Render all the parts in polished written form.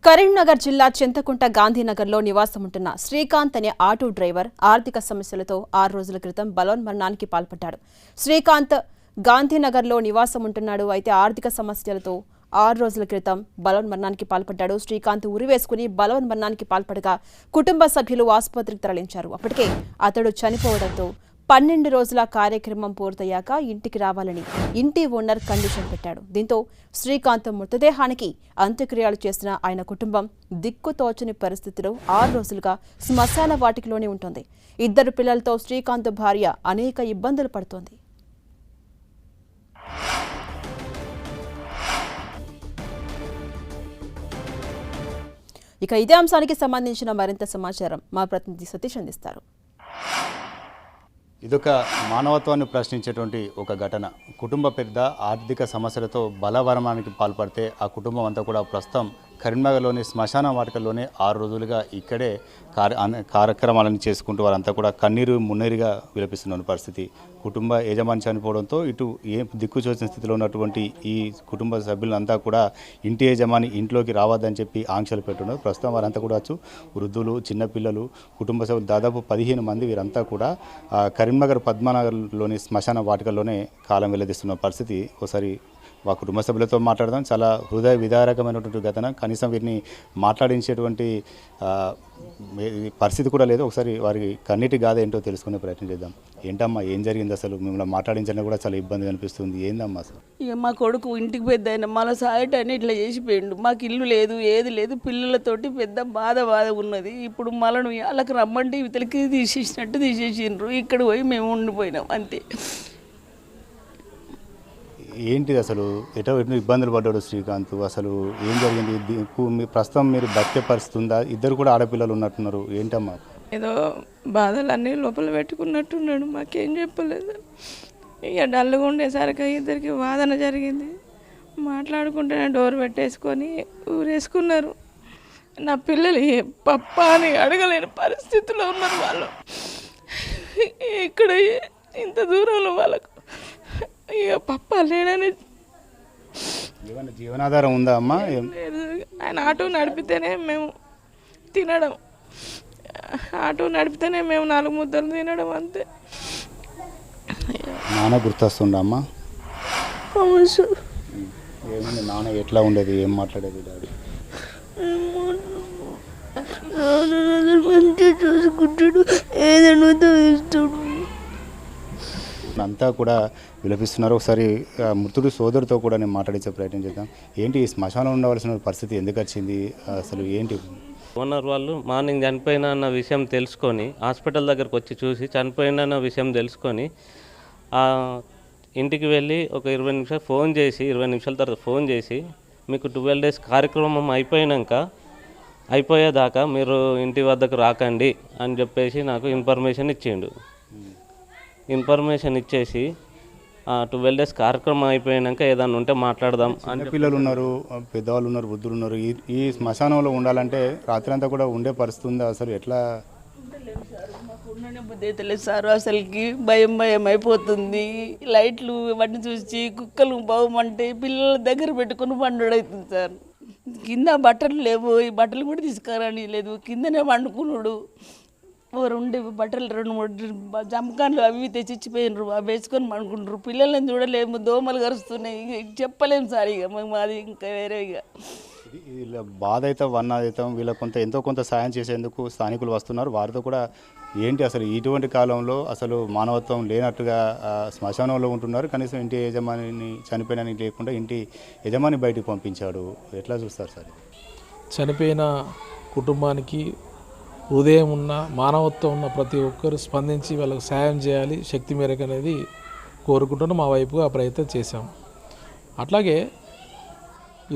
కరీంనగర్ జిల్లా చింతకుంట గాంధీనగర్లో నివాసముంటున్న శ్రీకాంత్ అనే auto driver ఆర్థిక సమస్యలతో 6 రోజుల క్రితం బలవన్మరణానికి పాల్పడ్డాడు. శ్రీకాంత్ గాంధీనగర్లో నివాసముంటున్నాడు. అయితే ఆర్థిక సమస్యలతో 6 రోజుల క్రితం బలవన్మరణానికి పాల్పడ్డాడు. శ్రీకాంత్ ఉరివేసుకుని బలవన్మరణానికి పాల్పడగా కుటుంబ సభ్యులు ఆసుపత్రికి తరలించారు. అప్పటికే అతడు చనిపోవడంతో 12 రోజుల కార్యక్రమం పూర్తయ్యాక ఇంటికి రావాలని ఇంటి ఓనర్ కండిషన్ పెట్టాడు. దీంతో శ్రీకాంత్ మృతదేహానికి అంత్యక్రియలు చేసిన ఆయన కుటుంబం దిక్కుతోచని పరిస్థితిలో 6 రోజులుగా శ్మశాన వాటికలోనే ఉంటుంది. 2 పిల్లలతో శ్రీకాంత్ భార్య అనేక ఇబ్బందులు పడుతోంది. ఇక ఇదే అంశానికి సంబంధించిన మరింత సమాచారం మా ప్రతినిధి సతీష్ అందిస్తారు. ఇదొక మానవత్వాన్ని ప్రశ్నించేటువంటి ఒక ఘటన. కుటుంబ పెద్ద ఆర్థిక సమస్యలతో బలవరణానికి పాల్పడితే ఆ కుటుంబం అంతా కూడా ప్రస్తుతం కరీంనగర్లోని శ్మశాన వాటికల్లోనే 6 రోజులుగా ఇక్కడే కార్యక్రమాలను చేసుకుంటూ వారంతా కూడా కన్నీరు మున్నీరుగా విలపిస్తున్న పరిస్థితి. కుటుంబ యజమాని చనిపోవడంతో ఇటు దిక్కు చూసిన స్థితిలో ఉన్నటువంటి ఈ కుటుంబ సభ్యులంతా కూడా ఇంటి యజమాని ఇంట్లోకి రావద్దని చెప్పి ఆంక్షలు పెట్టున్నారు. ప్రస్తుతం వారంతా కూడా వృద్ధులు, చిన్నపిల్లలు, కుటుంబ సభ్యులు దాదాపు 15 మంది వీరంతా కూడా కరీంనగర్ పద్మనగర్లోని శ్మశాన వాటికల్లోనే కాలం వెల్లదీస్తున్న పరిస్థితి. ఒకసారి మా కుటుంబ సభ్యులతో మాట్లాడదాం. చాలా హృదయ విదారకమైనటువంటి ఘటన. కనీసం వీరిని మాట్లాడించేటువంటి పరిస్థితి కూడా లేదు. ఒకసారి వారికి కన్నీటి గాథ ఏంటో తెలుసుకునే ప్రయత్నం చేద్దాం. ఏంటమ్మా, ఏం జరిగింది అసలు? మిమ్మల్ని మాట్లాడించడం కూడా చాలా ఇబ్బంది అనిపిస్తుంది. ఏందమ్మా అసలు? ఇక మా కొడుకు ఇంటికి పెద్ద అయినా మళ్ళీ సాయటాన్ని ఇట్లా చేసిపోయిండు. మాకు ఇల్లు లేదు, ఏది లేదు, పిల్లలతోటి పెద్ద బాధ ఉన్నది. ఇప్పుడు మళ్ళీ వాళ్ళకి రమ్మంటే ఇతలకి తీసేసినట్టు తీసేసిండ్రు. ఇక్కడ పోయి మేము ఉండిపోయినాం అంతే. ఏంటిది అసలు? ఎటో ఇబ్బందులు పడ్డాడు శ్రీకాంత్. అసలు ఏం జరిగింది? ప్రస్తుతం మీరు బతికే పరిస్థితి ఉందా? 2 కూడా ఆడపిల్లలు ఉన్నట్టున్నారు. ఏంటమ్మా? ఏదో బాధలన్నీ లోపల పెట్టుకున్నట్టున్నాడు. మాకేం చెప్పలేదు. ఇక డల్లుగా ఉండేసరికి 2కి వాదన జరిగింది. మాట్లాడుకుంటేనే డోర్ పెట్టేసుకొని ఊరేసుకున్నారు. నా పిల్లలు పప్ప అని అడగలేని పరిస్థితిలో ఉన్నారు వాళ్ళు. ఇక్కడ ఇంత దూరంలో వాళ్ళకు ఇక పప్ప లేడని. జీవనాధారం ఉందా అమ్మా? ఆయన ఆటో నడిపితేనే మేము తినడం, ఆటో నడిపితేనే మేము 4 ముద్దలు తినడం అంతే. నాన్న గుర్తొస్తుందా అమ్మా? ఏమైంది? నాన్న ఎట్లా ఉండేది? ఏం మాట్లాడేది డాడీ? మంచిగా చూసుకుంటాడు, ఏదైనా ఇస్తాడు. అంతా కూడా విలపిస్తున్నారు. ఒకసారి మృతుడు సోదరుతో కూడా నేను మాట్లాడించే ప్రయత్నం చేద్దాం. ఏంటి ఈ శ్మశానం ఉండవలసిన పరిస్థితి ఎందుకు వచ్చింది? అసలు ఏంటి? ఓనర్ వాళ్ళు మార్నింగ్ చనిపోయిన అన్న విషయం తెలుసుకొని హాస్పిటల్ దగ్గరకు వచ్చి చూసి చనిపోయిన విషయం తెలుసుకొని ఇంటికి వెళ్ళి ఒక 20 నిమిషాలు ఫోన్ చేసి 20 నిమిషాల తర్వాత ఫోన్ చేసి మీకు 12 డేస్ కార్యక్రమం అయిపోయేదాకా మీరు ఇంటి వద్దకు రాకండి అని చెప్పేసి నాకు ఇన్ఫర్మేషన్ ఇచ్చిండు. ఇన్ఫర్మేషన్ ఇచ్చేసి 12 డేస్ కార్యక్రమం అయిపోయాక ఏదన్నా ఉంటే మాట్లాడదాం. పిల్లలు ఉన్నారు, పెద్దవాళ్ళు ఉన్నారు, వృద్ధులు ఉన్నారు. ఈ శ్మశానంలో ఉండాలంటే రాత్రి అంతా కూడా ఉండే పరిస్థితి ఉందా? అసలు ఎట్లా? ఉండనే బుద్ధి అయితే లేదు సార్. అసలుకి భయం అయిపోతుంది. లైట్లు వాటిని చూసి కుక్కలు బావమంటే పిల్లల దగ్గర పెట్టుకుని పండుడవుతుంది సార్. కింద బట్టలు లేవు, ఈ బట్టలు కూడా తీసుకురాని లేదు. కిందనే వండుకున్నాడు. 2 బట్టలు 2-3 జమకాన్లు అవి తెచ్చిచ్చిపోయినరు. అవి వేసుకొని అనుకుంటారు. పిల్లల్ని చూడలేము, దోమలు కరుస్తున్నాయి. చెప్పలేము సార్. ఇక మాది ఇంకా వేరే. ఇక వీళ్ళ బాధ అయితే వర్ణాతీతం. వీళ్ళ ఎంతో కొంత సాయం చేసేందుకు స్థానికులు వస్తున్నారు. వారితో కూడా ఏంటి అసలు ఇటువంటి కాలంలో అసలు మానవత్వం లేనట్టుగా శ్మశానంలో ఉంటున్నారు. కనీసం ఇంటి యజమానిని చనిపోయినని లేకుండా ఇంటి యజమాని బయటికి పంపించాడు. ఎట్లా చూస్తారు సార్? చనిపోయిన కుటుంబానికి హృదయం ఉన్న, మానవత్వం ఉన్న ప్రతి ఒక్కరు స్పందించి వాళ్ళకు సాయం చేయాలి శక్తి మేరకు అనేది కోరుకుంటున్నాం. మా వైపుగా ఆ ప్రయత్నం చేశాం. అట్లాగే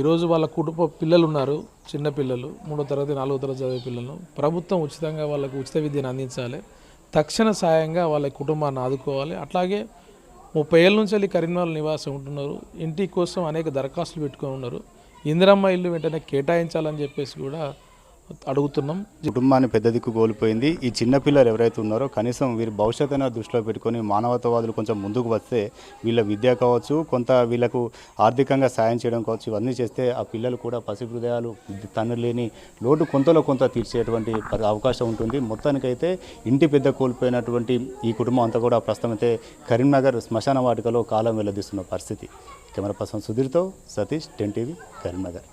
ఈరోజు వాళ్ళ కుటుంబ పిల్లలు ఉన్నారు, చిన్నపిల్లలు, 3వ తరగతి 4వ తరగతి చదివే పిల్లలు. ప్రభుత్వం ఉచితంగా వాళ్ళకు ఉచిత విద్యను అందించాలి. తక్షణ సాయంగా వాళ్ళ కుటుంబాన్ని ఆదుకోవాలి. అట్లాగే 30 ఏళ్ళ నుంచి వెళ్ళి కరీంనగర్ నివాసం ఉంటున్నారు. ఇంటి కోసం అనేక దరఖాస్తులు పెట్టుకొని ఉన్నారు. ఇందిరమ్మ ఇల్లు వెంటనే కేటాయించాలని చెప్పేసి కూడా అడుగుతున్నాం. కుటుంబాన్ని పెద్ద దిక్కు కోల్పోయింది. ఈ చిన్న పిల్లలు ఎవరైతే ఉన్నారో కనీసం వీరి భవిష్యత్తును దృష్టిలో పెట్టుకొని మానవతావాదులు కొంచెం ముందుకు వస్తే వీళ్ళ విద్య కావచ్చు, కొంత వీళ్ళకు ఆర్థికంగా సాయం చేయడం కావచ్చు, ఇవన్నీ చేస్తే ఆ పిల్లలు కూడా పసి హృదయాలు తండ్రి లేని లోటు కొంతలో కొంత తీర్చేటువంటి అవకాశం ఉంటుంది. మొత్తానికైతే ఇంటి పెద్ద కోల్పోయినటువంటి ఈ కుటుంబం అంతా కూడా ప్రస్తుతం అయితే కరీంనగర్ శ్మశాన వాటికలో కాలం వెల్లదీస్తున్న పరిస్థితి. కెమెరా పర్సన్ సుధీర్తో సతీష్, 10 టీవీ, కరీంనగర్.